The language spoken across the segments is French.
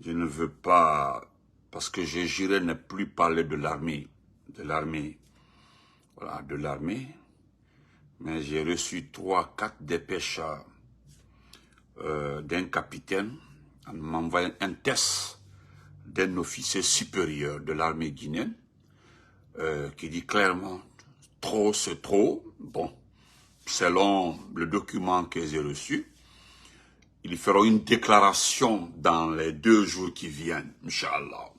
Je ne veux pas, parce que je j'irai ne plus parler de l'armée, voilà, de l'armée, mais j'ai reçu 3-4 dépêches d'un capitaine en m'envoyant un test d'un officier supérieur de l'armée guinéenne qui dit clairement trop c'est trop. Bon, selon le document que j'ai reçu, ils feront une déclaration dans les 2 jours qui viennent, Inch'Allah.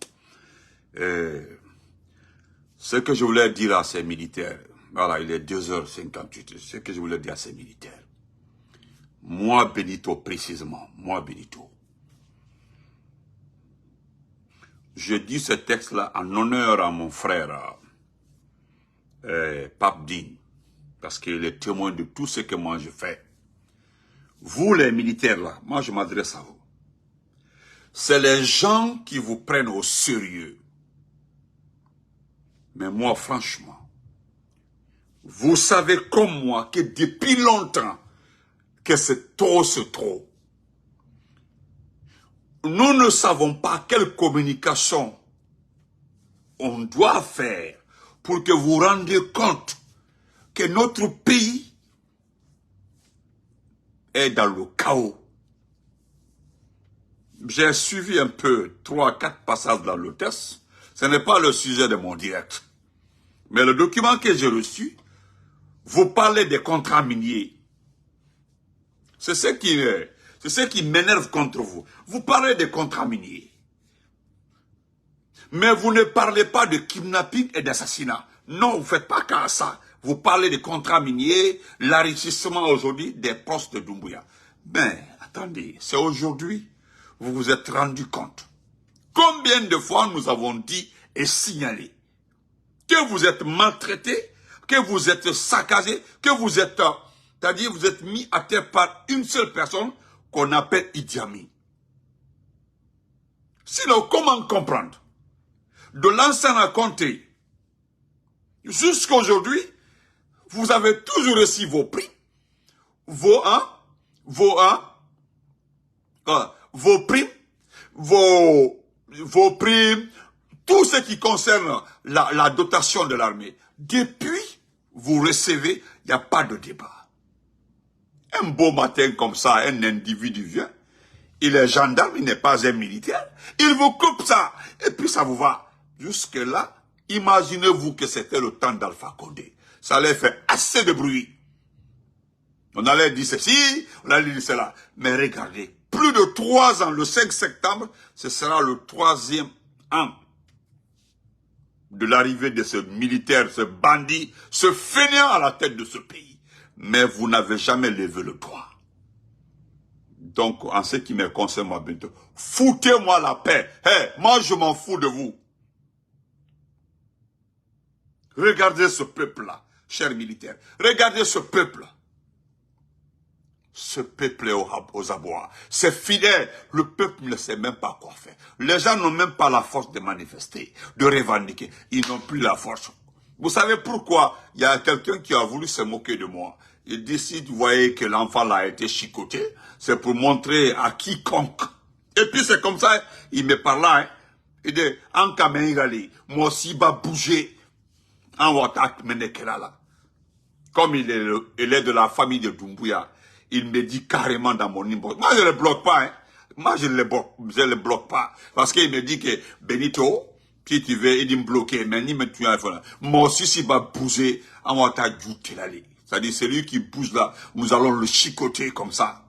Ce que je voulais dire à ces militaires, voilà, il est 2h58, ce que je voulais dire à ces militaires, moi Benito précisément, moi Benito, je dis ce texte-là en honneur à mon frère Pape Digne, parce qu'il est témoin de tout ce que moi je fais. Vous les militaires là, moi je m'adresse à vous. C'est les gens qui vous prennent au sérieux. Mais moi franchement, vous savez comme moi que depuis longtemps que c'est trop. Nous ne savons pas quelle communication on doit faire pour que vous rendiez compte que notre pays est dans le chaos. J'ai suivi un peu 3-4 passages dans le test. Ce n'est pas le sujet de mon direct. Mais le document que j'ai reçu, vous parlez des contrats miniers. C'est ce qui m'énerve contre vous. Vous parlez des contrats miniers. Mais vous ne parlez pas de kidnapping et d'assassinat. Non, vous ne faites pas qu'à ça. Vous parlez des contrats miniers, l'enrichissement aujourd'hui des postes de Doumbouya. Mais, attendez, c'est aujourd'hui, vous vous êtes rendu compte. Combien de fois nous avons dit et signalé que vous êtes maltraité, que vous êtes saccagé, que vous êtes, c'est-à-dire vous êtes mis à terre par une seule personne qu'on appelle Idi Amin. Sinon, comment comprendre? De l'ancien à compter jusqu'à aujourd'hui, vous avez toujours reçu vos prix, vos primes, vos primes, tout ce qui concerne la dotation de l'armée. Depuis, vous recevez, il n'y a pas de débat. Un beau matin comme ça, un individu vient, il est gendarme, il n'est pas un militaire, il vous coupe ça, et puis ça vous va. Jusque-là, imaginez-vous que c'était le temps d'Alpha Condé. Ça allait faire assez de bruit. On allait dire ceci, on allait dire cela. Mais regardez, plus de 3 ans, le 5 septembre, ce sera le 3e an de l'arrivée de ce militaire, ce bandit, ce fainéant à la tête de ce pays. Mais vous n'avez jamais levé le doigt. Donc, en ce qui me concerne, moi, bientôt, foutez-moi la paix. Hey, moi, je m'en fous de vous. Regardez ce peuple-là, chers militaires. Regardez ce peuple. Ce peuple est aux abois. C'est fidèle. Le peuple ne sait même pas quoi faire. Les gens n'ont même pas la force de manifester, de revendiquer. Ils n'ont plus la force. Vous savez pourquoi? Il y a quelqu'un qui a voulu se moquer de moi. Il décide, vous voyez que l'enfant là a été chicoté. C'est pour montrer à quiconque. Et puis c'est comme ça, il me parle là. Hein. Il dit, en Kameirali, moi aussi, va bouger. En Watak Menekela là. Comme il est de la famille de Doumbouya, il me dit carrément dans mon inbox. Moi, je ne le bloque pas. Hein. Moi, je ne le bloque pas. Parce qu'il me dit que Benito, si tu veux, il dit me bloquer. Mais ni me tuer. Moi aussi, s'il va bouger, en Watak Djoutelali. C'est-à-dire, celui qui bouge là, nous allons le chicoter comme ça.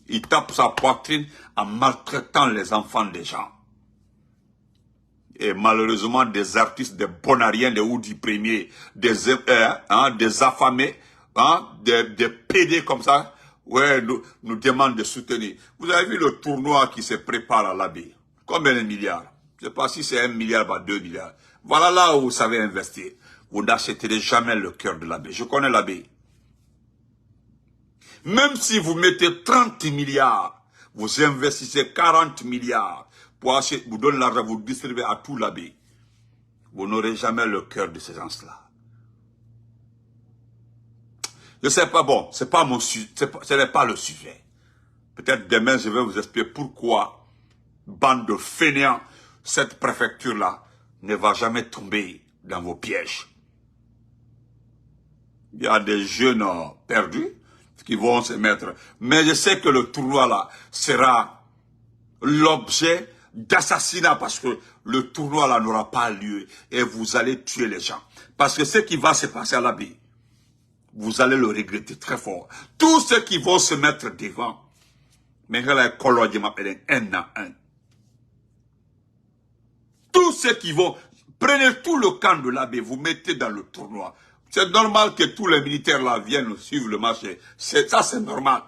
Il tape sa poitrine en maltraitant les enfants des gens. Et malheureusement, des artistes, des bonariens, des Oudi premiers, des affamés, hein, des PD comme ça, ouais, nous demandent de soutenir. Vous avez vu le tournoi qui se prépare à l'abbaye? Combien de milliards? Je ne sais pas si c'est 1 milliard ou 2 milliards. Voilà là où vous savez investir. Vous n'achèterez jamais le cœur de l'abbaye. Je connais l'abbaye. Même si vous mettez 30 milliards, vous investissez 40 milliards, pour acheter, vous donnez l'argent, vous distribuez à tout l'abbaye. Vous n'aurez jamais le cœur de ces gens-là. Je sais pas, bon, c'est pas mon sujet, ce n'est pas le sujet. Peut-être demain, je vais vous expliquer pourquoi bande de fainéants, cette préfecture-là ne va jamais tomber dans vos pièges. Il y a des jeunes perdus qui vont se mettre. Mais je sais que le tournoi là sera l'objet d'assassinat parce que le tournoi là n'aura pas lieu et vous allez tuer les gens. Parce que ce qui va se passer à l'abbaye, vous allez le regretter très fort. Tous ceux qui vont se mettre devant, mais un à un. Tous ceux qui vont, prenez tout le camp de l'abbaye, vous mettez dans le tournoi. C'est normal que tous les militaires là viennent suivre le match. Ça c'est normal.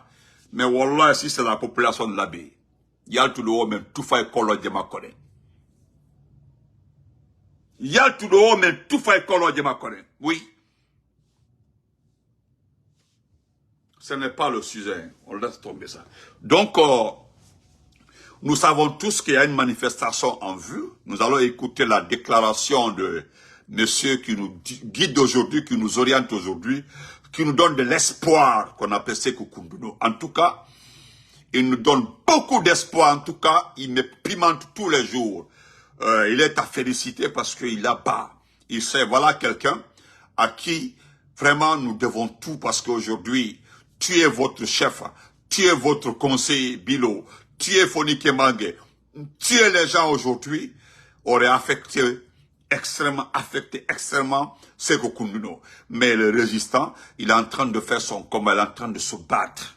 Mais wallah, si c'est la population de l'abbaye, il y a tout le haut même tout fait kolo djema kone. Il y a tout le haut même tout fait kolo djema kone. Oui. Ce n'est pas le sujet. On laisse tomber ça. Donc, nous savons tous qu'il y a une manifestation en vue. Nous allons écouter la déclaration de monsieur qui nous guide aujourd'hui, qui nous oriente aujourd'hui, qui nous donne de l'espoir qu'on appelle Sékou Koundono. En tout cas, il nous donne beaucoup d'espoir. En tout cas, il me pimente tous les jours. Il est à féliciter parce qu'il a bas. Il sait, voilà quelqu'un à qui vraiment nous devons tout parce qu'aujourd'hui, tu es votre chef, tu es votre conseiller Bilo, tu es Fonike Mange, tu es les gens aujourd'hui, auraient affecté extrêmement Sékou Koundono. Mais le résistant, il est en train de faire son combat, il est en train de se battre.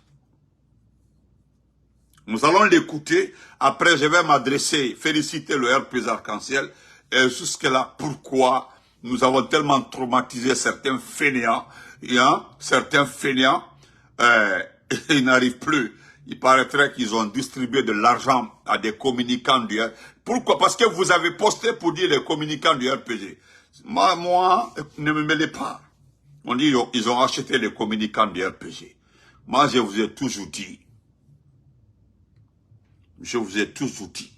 Nous allons l'écouter. Après, je vais m'adresser, féliciter le RPG Arc-en-Ciel. Et jusque-là, pourquoi nous avons tellement traumatisé certains fainéants. Certains fainéants, ils n'arrivent plus. Il paraîtrait qu'ils ont distribué de l'argent à des communicants du RPG. Pourquoi? Parce que vous avez posté pour dire les communicants du RPG. Moi, ne me mêlez pas. On dit ils ont acheté les communicants du RPG. Moi, je vous ai toujours dit. Je vous ai toujours dit.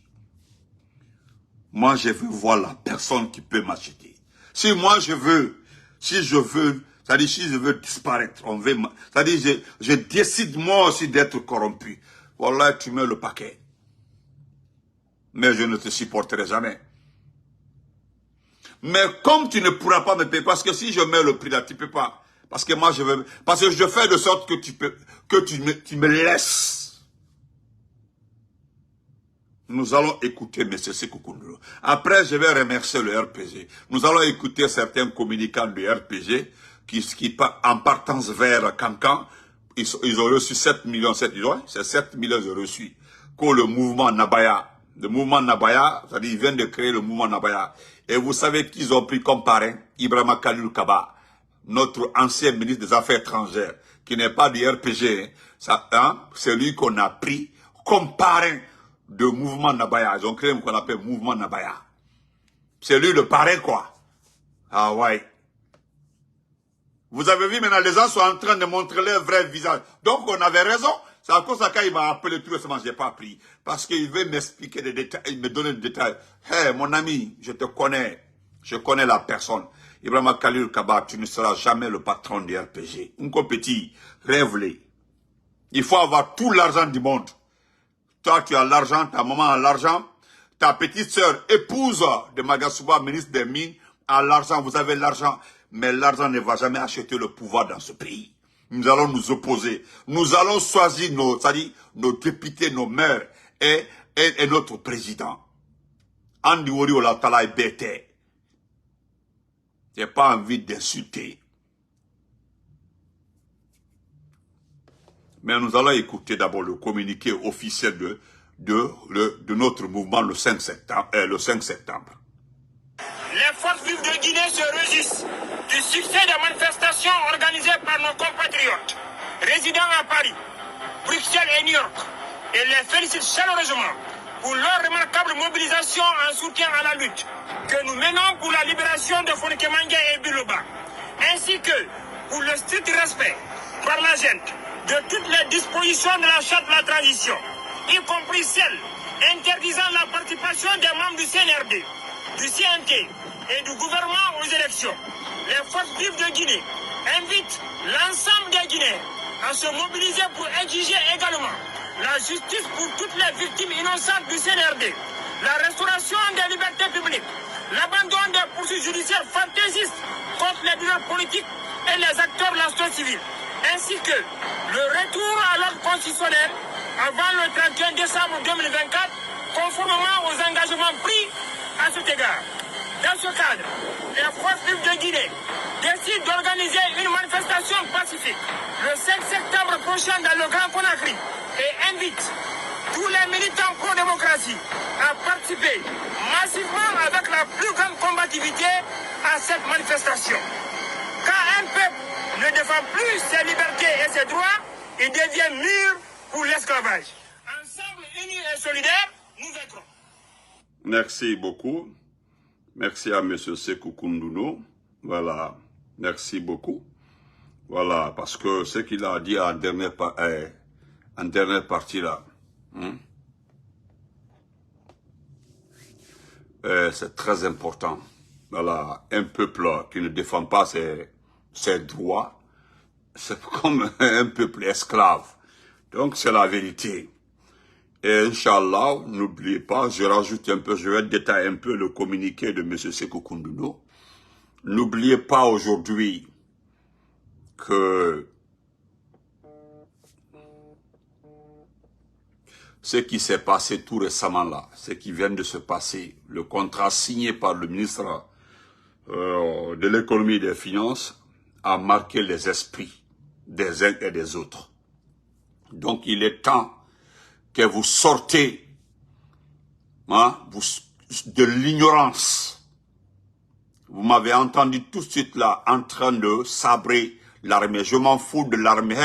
Moi, je veux voir la personne qui peut m'acheter. Si moi, je veux, c'est-à-dire si je veux disparaître, c'est-à-dire je décide moi aussi d'être corrompu. Voilà, tu mets le paquet. Mais je ne te supporterai jamais. Mais comme tu ne pourras pas me payer, parce que si je mets le prix là, tu ne peux pas. Parce que moi, parce que je fais de sorte que tu me laisses. Nous allons écouter M. Sékou Koundono. Après, je vais remercier le RPG. Nous allons écouter certains communicants du RPG qui en partance vers Cancan, ils ont reçu 7 millions, c'est 7 millions de reçus. Que le mouvement Nabaya, c'est-à-dire ils viennent de créer le mouvement Nabaya. Et vous savez qu'ils ont pris comme parrain Ibrahima Khalil Kaba, notre ancien ministre des Affaires étrangères, qui n'est pas du RPG. C'est lui qu'on a pris comme parrain de mouvement Nabaya. Ils ont créé ce qu'on appelle mouvement Nabaya. C'est lui le parrain, quoi. Ah ouais. Vous avez vu maintenant, les gens sont en train de montrer leur vrai visage. Donc on avait raison. C'est à cause de ça qu'il m'a appelé tout récemment, je n'ai pas pris. Parce qu'il veut m'expliquer des détails, il me donner des détails. Hé, mon ami, je te connais. Je connais la personne. Ibrahima Khalil Kaba, tu ne seras jamais le patron du RPG. Un petit, rêve-les. Il faut avoir tout l'argent du monde. Toi, tu as l'argent, ta maman a l'argent, ta petite sœur, épouse de Magasuba, ministre des Mines, a l'argent, vous avez l'argent, mais l'argent ne va jamais acheter le pouvoir dans ce pays. Nous allons nous opposer. Nous allons choisir nos députés, nos maires et notre président. Andi Wori Olatala est bête. J'ai pas envie d'insulter. Mais nous allons écouter d'abord le communiqué officiel de notre mouvement le 5 septembre. Les forces vives de Guinée se réjouissent du succès des manifestations organisées par nos compatriotes résidant à Paris, Bruxelles et New York et les félicitent chaleureusement pour leur remarquable mobilisation en soutien à la lutte que nous menons pour la libération de Fonike Mange et Biloba, ainsi que pour le strict respect par la gente de toutes les dispositions de la charte de la transition, y compris celles interdisant la participation des membres du CNRD, du CNT et du gouvernement aux élections. Les forces vives de Guinée invitent l'ensemble des Guinéens à se mobiliser pour exiger également la justice pour toutes les victimes innocentes du CNRD, la restauration des libertés publiques, l'abandon des poursuites judiciaires fantaisistes contre les leaders politiques et les acteurs de la société civile, ainsi que le retour à l'ordre constitutionnel avant le 31 décembre 2024, conformément aux engagements pris à cet égard. Dans ce cadre, les forces vives de Guinée décident d'organiser une manifestation pacifique le 5 septembre prochain dans le Grand Conakry et invite tous les militants pro-démocratie à participer massivement avec la plus grande combativité à cette manifestation. Quand un peuple ne défend plus ses libertés et ses droits, il devient mûr pour l'esclavage. Ensemble, unis et solidaires, nous vaincrons. Merci beaucoup. Merci à M. Sékou Koundono. Voilà. Merci beaucoup. Voilà. Parce que ce qu'il a dit en dernière partie là, c'est très important. Voilà. Un peuple qui ne défend pas ses droits, c'est comme un peuple esclave. Donc c'est la vérité. Et Inch'Allah, n'oubliez pas, je rajoute un peu, je vais détailler un peu le communiqué de M. Sékou Koundono. N'oubliez pas aujourd'hui que ce qui s'est passé tout récemment là, ce qui vient de se passer, le contrat signé par le ministre de l'économie et des finances a marqué les esprits des uns et des autres. Donc il est temps que vous sortez de l'ignorance. Vous m'avez entendu tout de suite là, en train de sabrer l'armée. Je m'en fous de l'armée.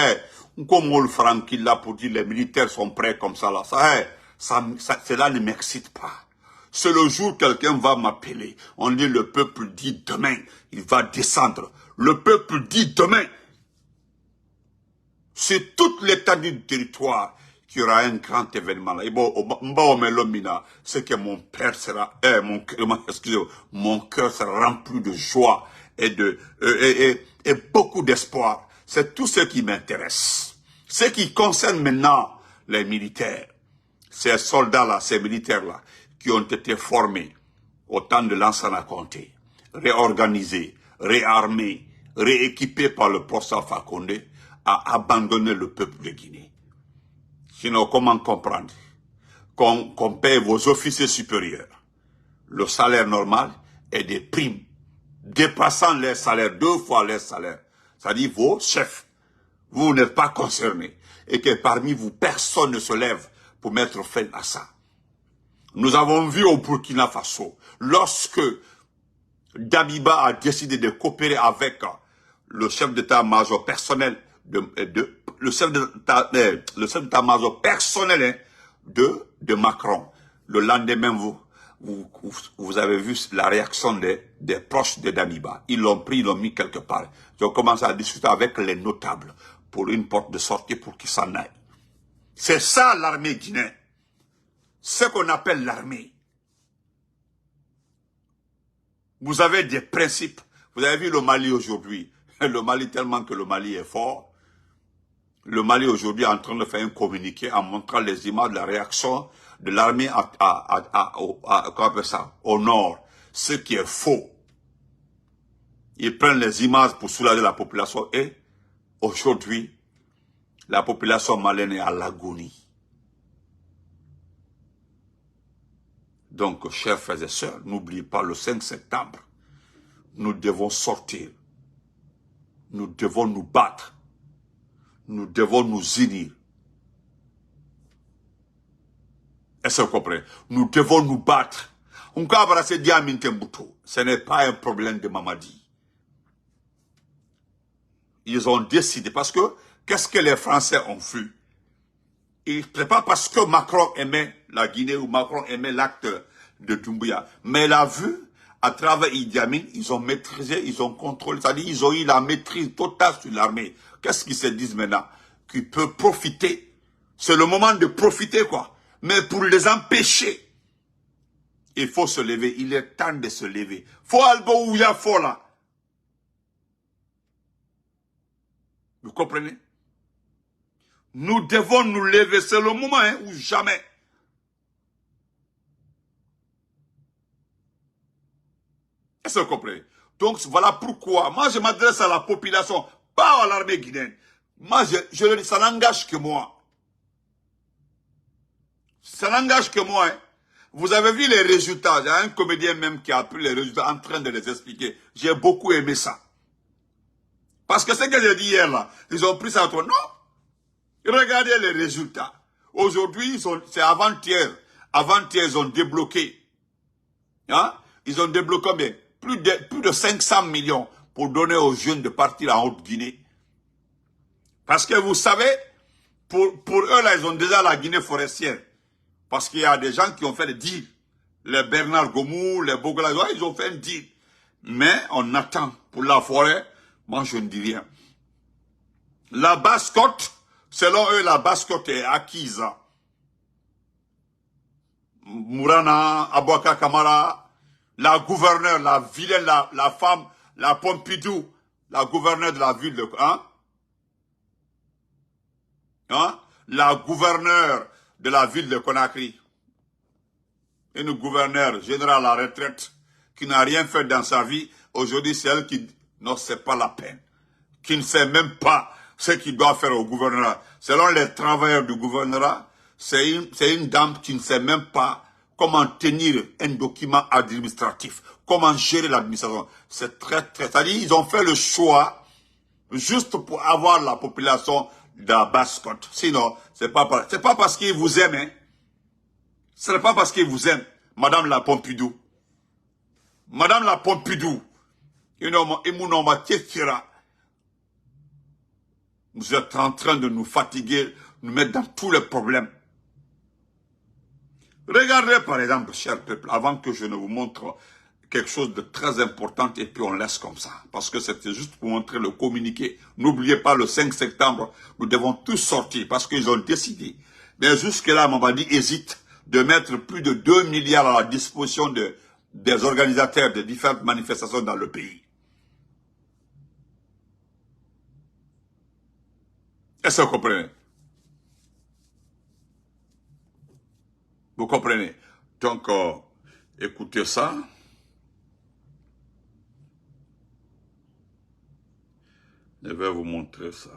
Comme on le franquille là pour dire les militaires sont prêts comme ça là. Cela ne m'excite pas. C'est le jour où quelqu'un va m'appeler. On dit le peuple dit demain, il va descendre. Le peuple dit demain. C'est toute l'étendue du territoire qu'il y aura un grand événement là. Et bon, c'est que mon père sera, mon cœur sera rempli de joie et beaucoup d'espoir. C'est tout ce qui m'intéresse. Ce qui concerne maintenant les militaires, ces soldats là, ces militaires là, qui ont été formés au temps de Lansana Conté, réorganisés, réarmés, rééquipés par le professeur Alpha Condé, à abandonner le peuple de Guinée. Sinon, comment comprendre qu'on paye vos officiers supérieurs le salaire normal et des primes dépassant les salaires, 2 fois les salaires, c'est-à-dire vos chefs, vous n'êtes pas concernés, et que parmi vous, personne ne se lève pour mettre fin à ça. Nous avons vu au Burkina Faso, lorsque Damiba a décidé de coopérer avec le chef d'état-major personnel le chef d'état-major personnel de Macron. Le lendemain, vous avez vu la réaction des proches de Damiba. Ils l'ont pris, ils l'ont mis quelque part. Ils ont commencé à discuter avec les notables pour une porte de sortie pour qu'ils s'en aillent. C'est ça l'armée guinéenne. Ce qu'on appelle l'armée. Vous avez des principes. Vous avez vu le Mali aujourd'hui. Le Mali, tellement que le Mali est fort. Le Mali aujourd'hui est en train de faire un communiqué en montrant les images de la réaction de l'armée au nord. Ce qui est faux. Ils prennent les images pour soulager la population et aujourd'hui, la population malienne est à l'agonie. Donc, chers frères et sœurs, n'oubliez pas le 5 septembre, nous devons sortir. Nous devons nous battre. Nous devons nous unir. Est-ce que vous comprenez? Nous devons nous battre. Ce n'est pas un problème de Mamadi. Ils ont décidé, parce que, qu'est-ce que les Français ont fait? C'est pas parce que Macron aimait la Guinée ou Macron aimait l'acte de Doumbouya, mais il a vu, à travers Idi Amin, ils ont maîtrisé, ils ont contrôlé, c'est-à-dire ils ont eu la maîtrise totale sur l'armée. Qu'est-ce qu'ils se disent maintenant? Qu'ils peuvent profiter. C'est le moment de profiter, quoi. Mais pour les empêcher, il faut se lever. Il est temps de se lever. Faut albo ou ya faut là. Vous comprenez? Nous devons nous lever, c'est le moment hein, ou jamais. Est-ce que vous comprenez? Donc voilà pourquoi, moi je m'adresse à la population, pas à l'armée guinéenne. Moi je le dis, ça n'engage que moi. Ça n'engage que moi. Hein. Vous avez vu les résultats, il y a un comédien même qui a pris les résultats en train de les expliquer. J'ai beaucoup aimé ça. Parce que ce que j'ai dit hier là, ils ont pris ça à toi. Non. Regardez les résultats. Aujourd'hui, c'est avant-hier. Avant-hier, ils ont débloqué. Hein? Ils ont débloqué combien? Plus de 500 millions pour donner aux jeunes de partir en Haute-Guinée. Parce que vous savez, pour eux, là, ils ont déjà la Guinée forestière. Parce qu'il y a des gens qui ont fait des deals. Les Bernard Gomou, les Bogolazois, ils ont fait un deal. Mais on attend pour la forêt. Moi, je ne dis rien. La basse-côte, selon eux, la basse-côte est acquise. Mourana, Abouaka Kamara, la gouverneure, la vilaine, la femme, la Pompidou, la gouverneure de la ville de... La gouverneure de la ville de Conakry. Une gouverneure générale à la retraite qui n'a rien fait dans sa vie. Aujourd'hui, c'est elle qui... Non, c'est pas la peine. Qui ne sait même pas ce qu'il doit faire au gouvernorat. Selon les travailleurs du gouvernorat, c'est une dame qui ne sait même pas comment tenir un document administratif, comment gérer l'administration. C'est très, très... C'est-à-dire, ils ont fait le choix juste pour avoir la population de la basse-côte. Sinon, c'est pas parce qu'ils vous aiment, hein. Ce n'est pas parce qu'ils vous aiment, Madame la Pompidou. Madame la Pompidou, vous êtes en train de nous fatiguer, nous mettre dans tous les problèmes. Regardez par exemple, cher peuple, avant que je ne vous montre quelque chose de très important et puis on laisse comme ça. Parce que c'était juste pour montrer le communiqué. N'oubliez pas, le 5 septembre, nous devons tous sortir parce qu'ils ont décidé. Mais jusque-là, Mamadi hésite de mettre plus de 2 milliards à la disposition des organisateurs de différentes manifestations dans le pays. Est-ce que vous comprenez? Vous comprenez? Donc, écoutez ça. Je vais vous montrer ça.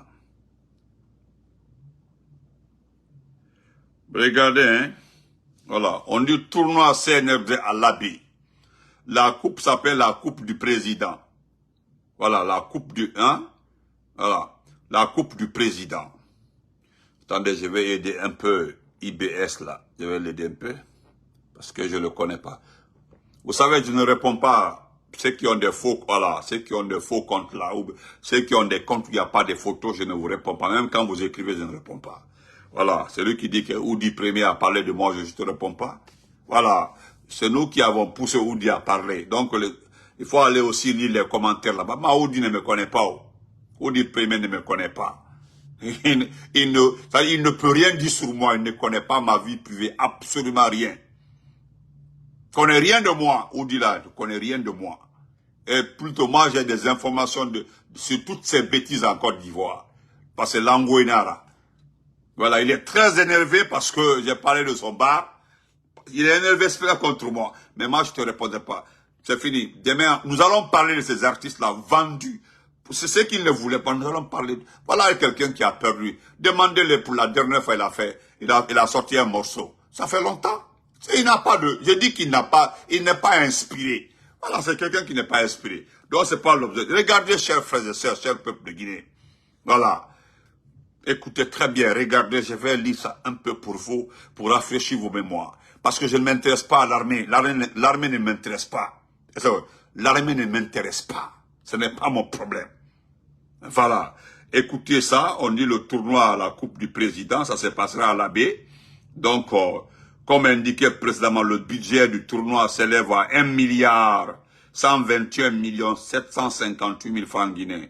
Regardez, hein. Voilà, on dit tournoi CNRD à l'Abbé. La coupe s'appelle la coupe du président. Voilà, la coupe du... Hein? Voilà, la coupe du président. Attendez, je vais aider un peu IBS là. Je vais l'aider un peu. Parce que je ne le connais pas. Vous savez, je ne réponds pas... Ceux qui ont des faux, voilà, ceux qui ont des faux comptes là, ou ceux qui ont des comptes où il n'y a pas de photos, je ne vous réponds pas. Même quand vous écrivez, je ne réponds pas. Voilà, celui qui dit que Oudi Premier a parlé de moi, je ne te réponds pas. Voilà, c'est nous qui avons poussé Oudi à parler. Donc, il faut aller aussi lire les commentaires là-bas. Mais Oudi ne me connaît pas. Oudi Premier ne me connaît pas. Il ne peut rien dire sur moi, il ne connaît pas ma vie privée, absolument rien. Il ne connaît rien de moi, Oudi là, il ne connaît rien de moi. Et plutôt, moi, j'ai des informations sur toutes ces bêtises en Côte d'Ivoire. Parce que Langoinara. Voilà, il est très énervé parce que j'ai parlé de son bar. Il est énervé contre moi. Mais moi, je ne te répondrai pas. C'est fini. Demain, nous allons parler de ces artistes-là vendus. C'est ce qu'il ne voulait pas. Nous allons parler. Voilà quelqu'un qui a perdu. Demandez-le pour la dernière fois, il a sorti un morceau. Ça fait longtemps. Il n'a pas de... Je dis qu'il n'a pas... Il n'est pas inspiré. Voilà, c'est quelqu'un qui n'est pas inspiré. Donc, c'est pas l'objet. Regardez, chers frères et sœurs, chers peuples de Guinée. Voilà. Écoutez très bien, regardez, je vais lire ça un peu pour vous, pour rafraîchir vos mémoires. Parce que je ne m'intéresse pas à l'armée. L'armée ne m'intéresse pas. L'armée ne m'intéresse pas. Ce n'est pas mon problème. Voilà. Écoutez ça, on dit le tournoi à la Coupe du Président, ça se passera à l'Abbé. Donc, comme indiqué précédemment, le budget du tournoi s'élève à 1,121,758,000 francs guinéens.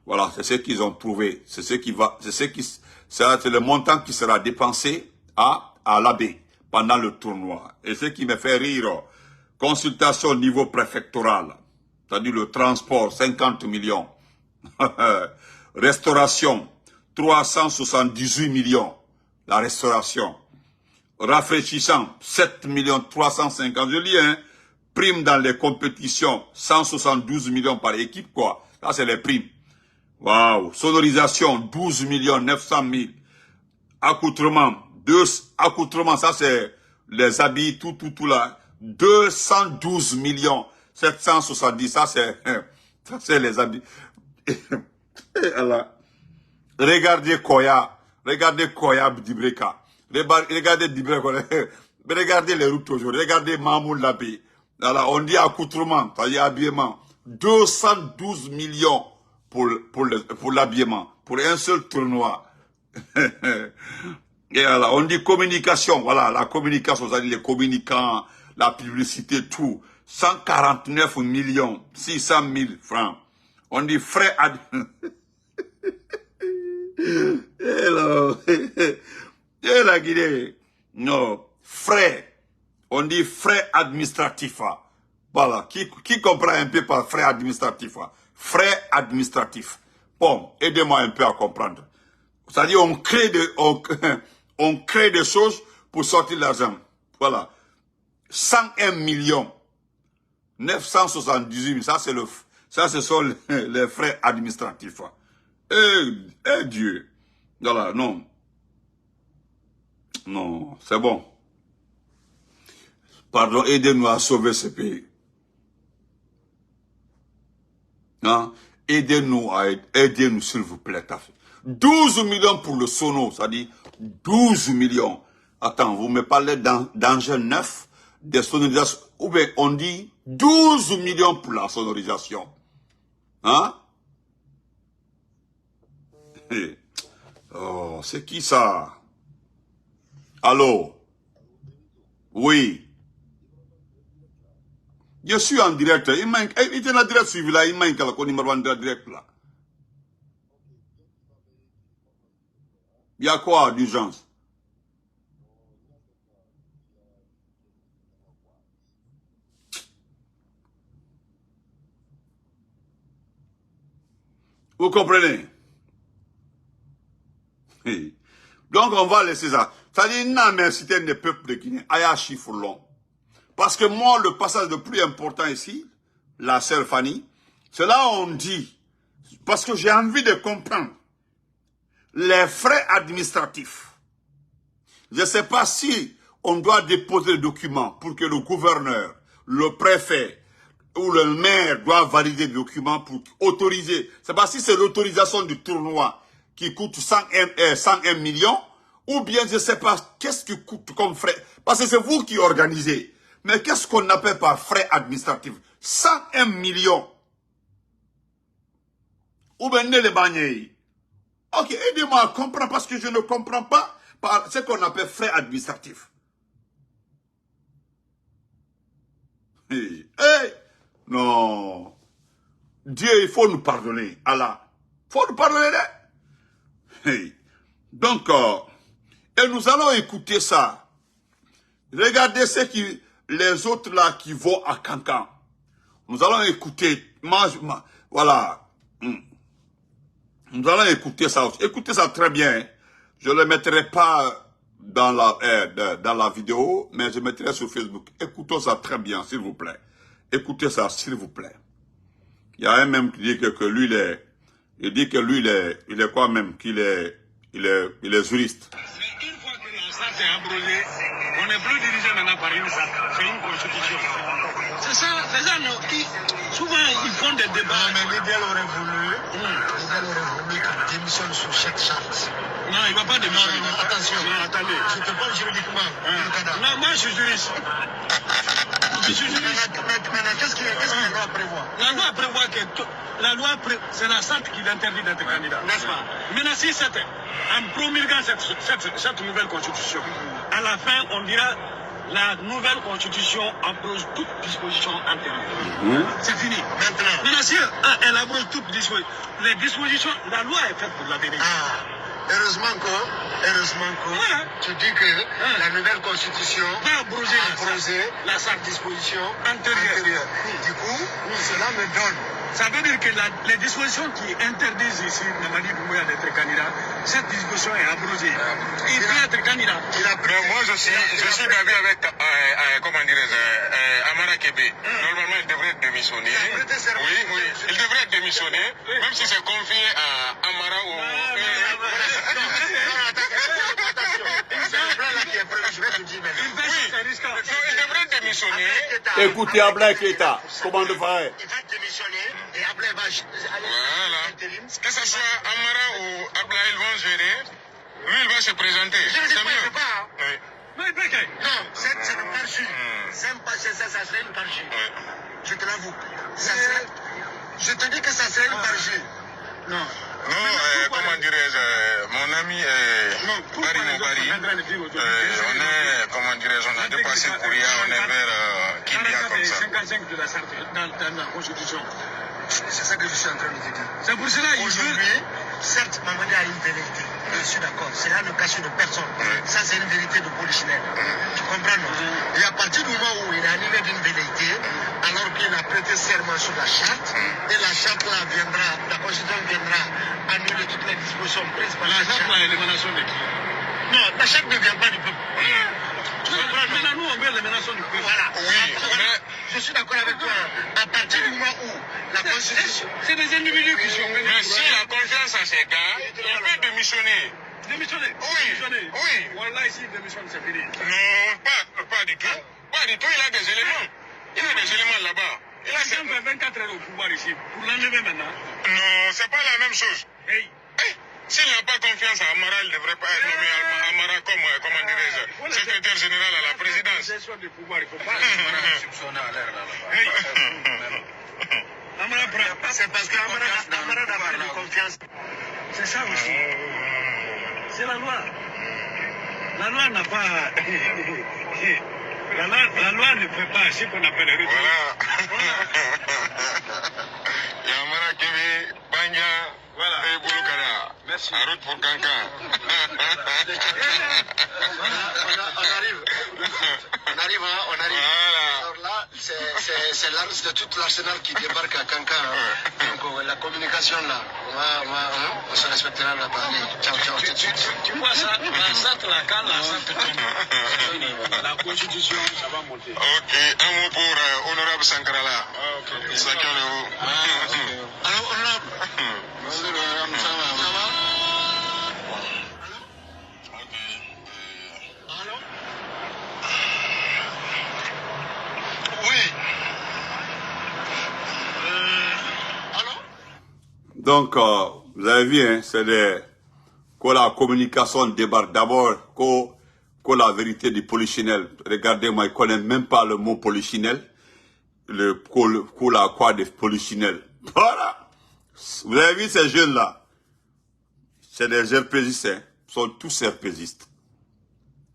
Voilà, c'est ce qu'ils ont trouvé. C'est le montant qui sera dépensé à l'Abbé pendant le tournoi. Et ce qui me fait rire, consultation au niveau préfectoral, c'est-à-dire le transport, 50 millions. Restauration, 378 millions. La restauration. Rafraîchissant, 7 350 000. Je lis, hein. Primes dans les compétitions, 172 millions par équipe, quoi. Ça, c'est les primes. Waouh. Sonorisation, 12 900 000. Accoutrement, accoutrement, ça, c'est les habits, tout là. 212 770, ça, c'est les habits. Regardez Koya Dibreka. Regardez Dibreka. Regardez les routes aujourd'hui. Regardez Mahmoud Labi. Alors, on dit accoutrement, c'est-à-dire habillement. 212 millions pour l'habillement. Pour un seul tournoi. Et alors, on dit communication. Voilà, la communication, c'est-à-dire les communicants, la publicité, tout. 149 600 000 francs. On dit frais et la Guinée. Non, frais. On dit frais administratifs. Voilà, qui comprend un peu par frais administratifs? Frais administratifs. Bon, aidez-moi un peu à comprendre. C'est-à-dire, on crée des choses pour sortir l'argent. Voilà. 101 978 000, ça ce sont les frais administratifs. Eh Dieu. Voilà, non. Non, c'est bon. Pardon, aidez-nous à sauver ce pays. Hein? Aidez-nous s'il vous plaît. 12 millions pour le sono, c'est-à-dire 12 millions. Attends, vous me parlez d'engins neufs, des sonorisations. Ou bien on dit 12 millions pour la sonorisation. Hein? Oh, c'est qui ça? Allô? Oui. Je suis en direct. Il était en direct suivi là. Il manque la numéro en direct là. Il y a quoi d'urgence? Vous comprenez? Donc on va laisser ça. C'est-à-dire, non, mais c'était des peuples de Guinée. Aya chiffre long. Parce que moi, le passage le plus important ici, la sœur Fanny, c'est là où on dit, parce que j'ai envie de comprendre, les frais administratifs. Je ne sais pas si on doit déposer le document pour que le gouverneur, le préfet ou le maire doit valider le document pour autoriser. C'est pas si c'est l'autorisation du tournoi qui coûte 101 millions, ou bien je ne sais pas qu'est-ce qui coûte comme frais. Parce que c'est vous qui organisez. Mais qu'est-ce qu'on appelle par frais administratifs? 101 millions. Ou bien les bagnes. Ok, aidez-moi à comprendre parce que je ne comprends pas par ce qu'on appelle frais administratifs. Non. Dieu, il faut nous pardonner. Allah. Il faut nous pardonner. Donc, et nous allons écouter ça. Regardez les autres là qui vont à Cancan. Nous allons écouter. Voilà. Nous allons écouter ça. Écoutez ça très bien. Je ne le mettrai pas dans la vidéo, mais je mettrai sur Facebook. Écoutons ça très bien, s'il vous plaît. Écoutez ça, s'il vous plaît. Il y a un même qui dit que lui, il dit que lui, il est quoi même? Qu'il est juriste. Mais une fois que la charte est abrogée, on n'est plus dirigé maintenant par une charte, c'est une constitution. C'est ça, les gens, souvent ils font des débats. Mais l'idéal aurait voulu qu'il démissionne sur cette charte. Non, il ne va pas démissionner. Non, attention. Non, attendez. Je te parle juridiquement. Non, moi je suis juriste. Je suis juriste. Maintenant, qu'est-ce que la loi prévoit? La loi prévoit que c'est la charte qui l'interdit d'être candidat. N'est-ce pas? Maintenant, si c'était en promulguant cette nouvelle constitution, à la fin, on dira la nouvelle constitution abroge toute disposition antérieure. C'est fini. Maintenant, si elle abroge toutes les dispositions, la loi est faite pour la vérité. Heureusement que tu dis que la nouvelle constitution va abroger la disposition antérieure. Du coup, cela me donne. Ça veut dire que les dispositions qui interdisent ici Mamadi Doumbouya d'être candidat, cette disposition est abrogée. Il peut être candidat. Mais moi, je suis d'avis avec, comment dirais-je, Amara Kébé. Normalement, il devrait démissionner. Oui, il devrait démissionner, même si c'est confié à Amara ou... il devrait démissionner. Écoutez, Ablaye Keïta, comment le faire? Il va démissionner et Ablaye va... Voilà. Que ce soit Amara ou Ablaye, ils vont gérer. Lui, il va se présenter. C'est mieux. pas. Oui. Non, c'est une parjure. Ça serait une parjure. Je te l'avoue. Je te dis que ça serait une parjure. Non. Non, comment dirais-je, mon ami Barry Mobari, on est, comment dirais-je, on a dépassé Kouria, on est vers Kimbia comme ça. 55 de la charte dans la Constitution. C'est ça que je suis en train de te dire. C'est pour cela aujourd'hui, certes, Mamadi a une vérité. Je suis d'accord. C'est là le cachet de personne. Ça, c'est une vérité de polichinelle. Tu comprends, non? Et à partir du moment où il est animé d'une vérité, alors qu'il a prêté serment sur la charte, et la charte là viendra, la Constitution viendra annuler toutes les dispositions prises par la charte. là est l'émanation de qui? Non, la charte ne vient pas du peuple. Maintenant, nous, on veut l'émanation du peuple. Voilà. Oui, mais... Je suis d'accord avec toi. À partir du moment où la Constitution... C'est des individus qui sont venus. Mais s'il a confiance à ces gars, il peut démissionner. Démissionner? Oui. Voilà, ici, démissionner, c'est fini. Non, pas du tout. Pas du tout, il a des éléments. Il a des éléments là-bas. Il a fait 24 heures au pouvoir ici. Pour l'enlever maintenant. Non, c'est pas la même chose. Hey. S'il n'a pas confiance à Amara, il ne devrait pas être nommé Amara comme, comment dirais-je, secrétaire général à la présidence. Du pouvoir, il faut pas soupçonner à l'air là. C'est parce qu'Amara n'a pas de confiance. C'est ça aussi. C'est la loi. La loi n'a pas... La loi ne fait pas ce qu'on appelle le retour. Voilà. Il y a Amara Kébé, Banya, et Bouloukara. Merci. En route pour Kankan. On arrive. Voilà. Alors là, c'est tout l'arsenal qui débarque à Kankan. Donc la communication là, on se respectera là-bas. Ciao, tout de suite. Tu vois ça, la centre là, quand la centre tombe, la constitution, ça va monter. Ok, un mot pour Honorable Sankara là. Chacun de vous. Alors, honorable. Ça va? Donc, vous avez vu, hein, c'est que la communication débarque d'abord, que la vérité du polichinelle. Regardez, moi, je ne connais même pas le mot polichinelle. Quoi de polichinelle. Voilà. Vous avez vu ces jeunes-là? C'est des RPGistes, hein. Ils sont tous RPGistes.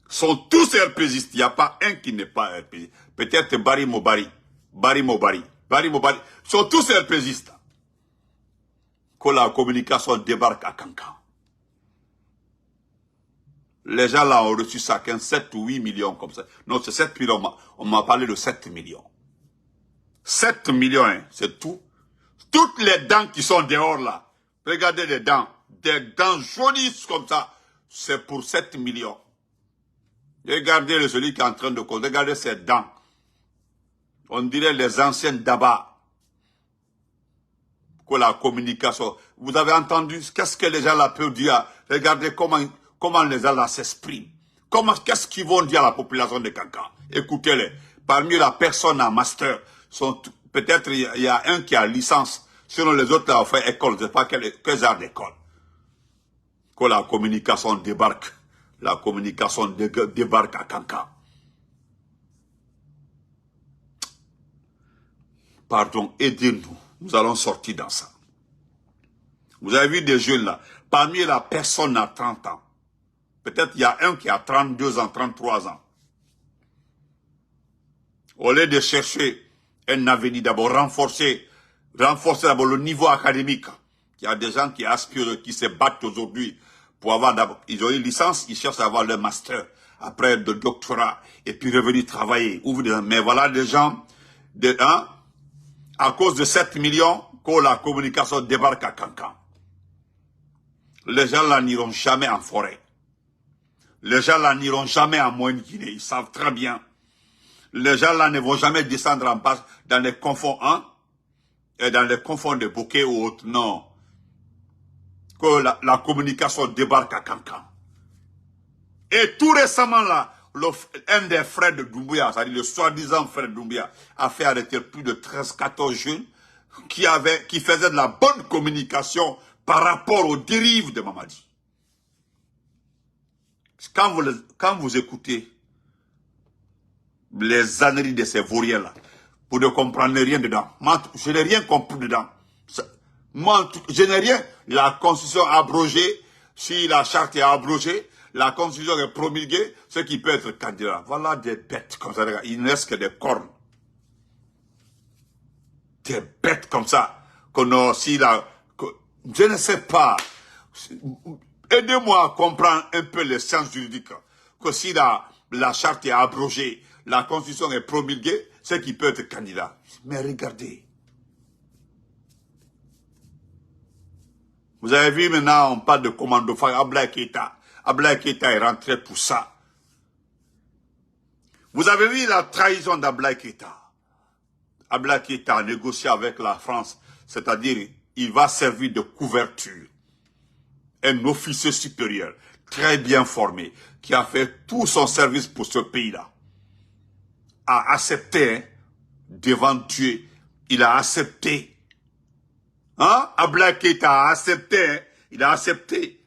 Ils sont tous RPGistes. Il n'y a pas un qui n'est pas RPGiste. Peut-être Barry Mobari. Ils sont tous RPGistes. Que la communication débarque à Kankan. Les gens là ont reçu ça, 7 ou 8 millions comme ça. Non, c'est 7 millions. On m'a parlé de 7 millions. 7 millions, hein, c'est tout. Toutes les dents qui sont dehors là. Regardez les dents. Des dents jolies comme ça. C'est pour 7 millions. Regardez celui qui est en train de compter. Regardez ses dents. On dirait les anciennes d'Aba. Que la communication. Vous avez entendu qu'est-ce que les gens là peuvent dire. Regardez comment les gens là s'expriment. Qu'est-ce qu'ils vont dire à la population de Kankan. Écoutez-les. Parmi la personne en master, peut-être il y a un qui a licence. Sinon les autres là ont fait école. Je ne sais pas quel genre d'école. Que la communication débarque. La communication débarque à Kankan. Pardon, aidez-nous. Nous allons sortir dans ça. Vous avez vu des jeunes là. Parmi la personne à 30 ans. Peut-être il y a un qui a 32 ans, 33 ans. Au lieu de chercher un avenir d'abord, renforcer d'abord le niveau académique. Il y a des gens qui aspirent, qui se battent aujourd'hui pour avoir d'abord, ils ont eu licence, ils cherchent à avoir leur master, après le doctorat, et puis revenir travailler. Mais voilà des gens, à cause de 7 millions, que la communication débarque à Cancan. Les gens là n'iront jamais en forêt. Les gens là n'iront jamais en Moyenne-Guinée. Ils savent très bien. Les gens là ne vont jamais descendre en bas dans les confonds, et dans les confonds de bouquets ou autres. Non. Que la communication débarque à Cancan. Et tout récemment là, un des frères de Doumbouya, c'est-à-dire le soi-disant frère de Doumbouya, a fait arrêter plus de 13-14 jeunes qui faisaient de la bonne communication par rapport aux dérives de Mamadi. Quand vous écoutez les âneries de ces vauriens-là, vous ne comprenez rien dedans. Moi, je n'ai rien compris dedans. Moi, je n'ai rien. La constitution abrogée, si la charte est abrogée, la constitution est promulguée, ce qui peut être candidat. Voilà des bêtes comme ça. Il ne reste que des cornes. Des bêtes comme ça. Je ne sais pas. Aidez-moi à comprendre un peu les sciences juridiques. Que si la charte est abrogée, la constitution est promulguée, c'est qui peut être candidat. Mais regardez. Vous avez vu maintenant, on parle de commando phare, Abdoulaye Keïta. Abdoulaye Keïta est rentré pour ça. Vous avez vu la trahison d'Abdoulaye Keïta. Abdoulaye Keïta a négocié avec la France, c'est-à-dire il va servir de couverture. Un officier supérieur, très bien formé, qui a fait tout son service pour ce pays-là, a accepté, devant Dieu, il a accepté. Abdoulaye Keïta a accepté, il a accepté.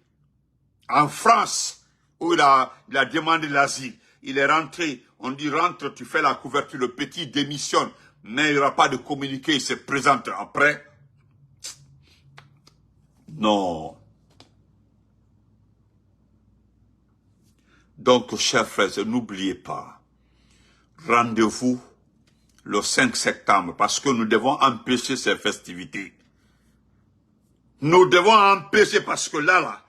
En France, où il a demandé l'asile, il est rentré, on dit rentre, tu fais la couverture, le petit démissionne, mais il n'y aura pas de communiqué, il se présente après. Non. Donc, chers frères, n'oubliez pas, rendez-vous le 5 septembre, parce que nous devons empêcher ces festivités. Nous devons empêcher, parce que là,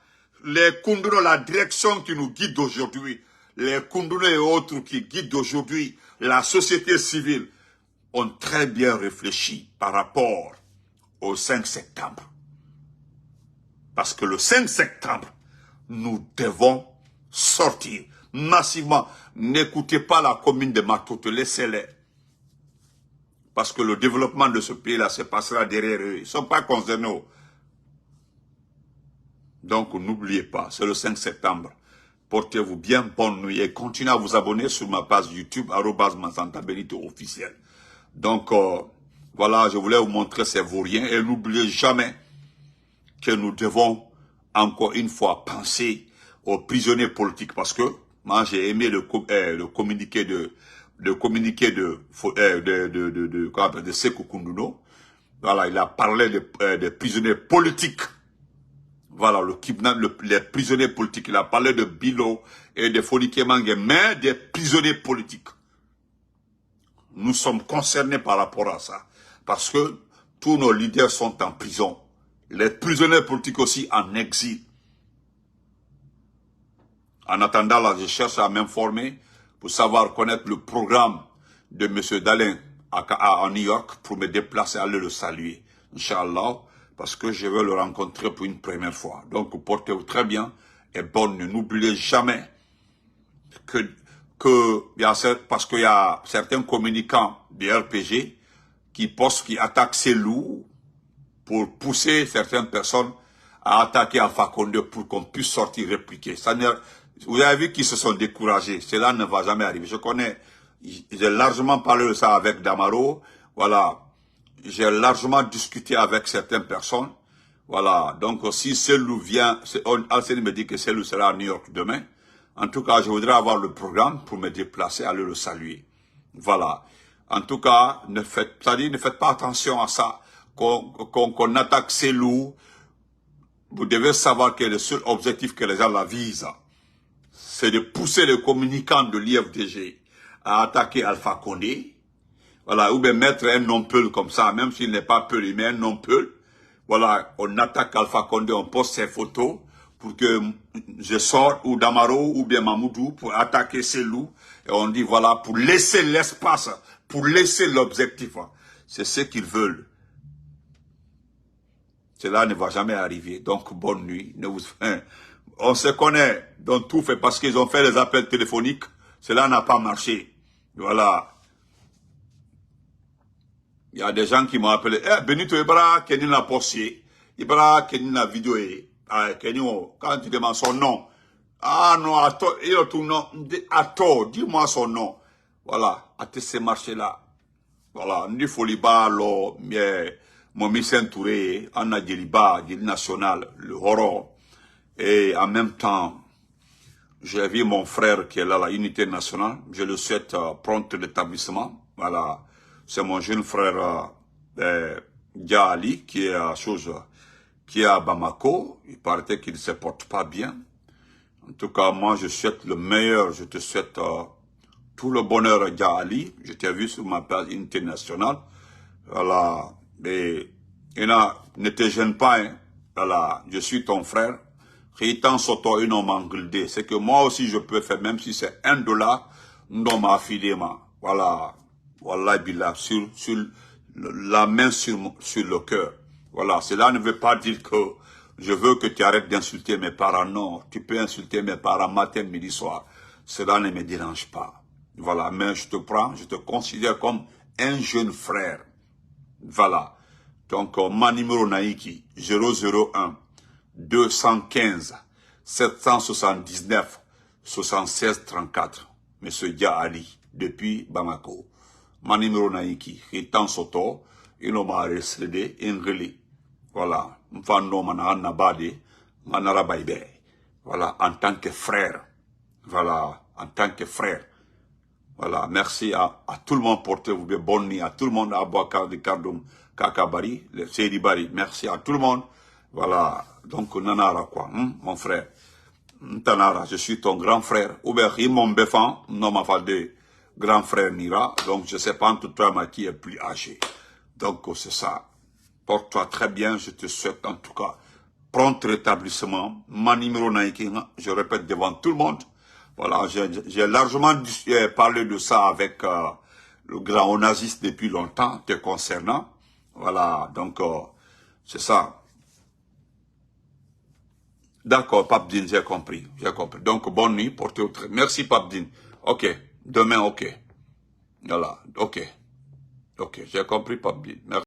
les Koundouno, la direction qui nous guide aujourd'hui, les Koundouno et autres qui guident aujourd'hui, la société civile, ont très bien réfléchi par rapport au 5 septembre. Parce que le 5 septembre, nous devons sortir massivement. N'écoutez pas la commune de Matoute, laissez-les. Parce que le développement de ce pays-là se passera derrière eux. Ils ne sont pas concernés. Donc n'oubliez pas, c'est le 5 septembre. Portez-vous bien, bonne nuit et continuez à vous abonner sur ma page YouTube, @MansantaBenito officiel. Donc voilà, je voulais vous montrer ces vauriens et n'oubliez jamais que nous devons encore une fois penser aux prisonniers politiques parce que moi j'ai aimé le communiqué de Sékou Koundouno. Voilà, il a parlé des prisonniers politiques. Voilà, les prisonniers politiques. Il a parlé de Bilo et de Foliké Mengue, mais des prisonniers politiques. Nous sommes concernés par rapport à ça. Parce que tous nos leaders sont en prison. Les prisonniers politiques aussi en exil. En attendant, là, je cherche à m'informer pour savoir connaître le programme de M. Dalin à New York pour me déplacer, aller le saluer. Inch'Allah, parce que je veux le rencontrer pour une première fois. Donc, portez-vous très bien et bonne nuit. N'oubliez jamais parce qu'il y a certains communicants du RPG qui attaquent ces loups pour pousser certaines personnes à attaquer Alpha Condé pour qu'on puisse sortir répliquer. Vous avez vu qu'ils se sont découragés. Cela ne va jamais arriver. Je connais, j'ai largement parlé de ça avec Damaro. Voilà. J'ai largement discuté avec certaines personnes. Voilà. Donc, si Selou vient, Alcine me dit que Selou sera à New York demain. En tout cas, je voudrais avoir le programme pour me déplacer, aller le saluer. Voilà. En tout cas, ne faites pas attention à ça. Qu'on attaque Selou. Vous devez savoir que le seul objectif que les gens la visent, c'est de pousser les communicants de l'IFDG à attaquer Alpha Condé. Voilà, ou bien mettre un non-peul comme ça, même s'il n'est pas peul, il met un non-peul. Voilà, on attaque Alpha Condé, on poste ses photos pour que je sorte, ou Damaro, ou bien Mamoudou, pour attaquer ces loups. Et on dit, voilà, pour laisser l'espace, pour laisser l'objectif. C'est ce qu'ils veulent. Cela ne va jamais arriver. Donc, bonne nuit. On se connaît. Donc, tout fait parce qu'ils ont fait les appels téléphoniques. Cela n'a pas marché. Voilà. Il y a des gens qui m'ont appelé. Eh, Benito Ibra, Kenny l'a posté. Ibra, Kenny l'a vidéo. Kenny, quand tu demandes son nom. Ah non, attends, attends, dis-moi son nom. Voilà, à ces marchés-là. Voilà, ni Foliba, mon mission Touré, Anna Djeliba, Djeli National, le horror. Et en même temps, j'ai vu mon frère qui est là à la Unité Nationale. Je le souhaite prompt rétablissement. Voilà, c'est mon jeune frère Dia Ali qui est à Bamako. Il paraît qu'il ne se porte pas bien. En tout cas, moi, je souhaite le meilleur. Je te souhaite tout le bonheur, Dia Ali. Je t'ai vu sur ma page Unité Nationale. Voilà. Mais ne te gêne pas. Hein. Voilà. Je suis ton frère. C'est que moi aussi, je peux faire, même si c'est $1, non, ma fille, voilà. Voilà, billah, sur la main sur le cœur. Voilà. Cela ne veut pas dire que je veux que tu arrêtes d'insulter mes parents. Non, tu peux insulter mes parents matin, midi, soir. Cela ne me dérange pas. Voilà, mais je te considère comme un jeune frère. Voilà. Donc, ma numéro Naiki, 001 215 779 76 34. Monsieur Dia Ali, depuis Bamako. Ma numéro Naiki, Ritan Soto, il m'a resté Ingeli. Voilà. Mfano Manana Bade, Manara Baïbe. Voilà, en tant que frère. Voilà, en tant que frère. Voilà, merci à tout le monde, portez-vous bien, bonne nuit à tout le monde, à Abouakar, Ricardo, Kakabari, Seydi Bari, merci à tout le monde. Voilà, donc Nanara quoi, mon frère. Tanara, je suis ton grand frère. Ou bien, mon béfan, non m'a fait de grand frère Nira, donc je sais pas entre toi et qui est plus âgé. Donc c'est ça. Porte-toi très bien, je te souhaite en tout cas prompt rétablissement. Ma numéro Naïki, je répète devant tout le monde. Voilà, j'ai largement parlé de ça avec le grand onaziste depuis longtemps, te concernant. Voilà, donc c'est ça. D'accord, Papdine, j'ai compris. Donc, bonne nuit, portez-vous très. Merci, Papdine. Ok, demain, ok. Voilà, ok. Ok, j'ai compris, Papdine. Merci.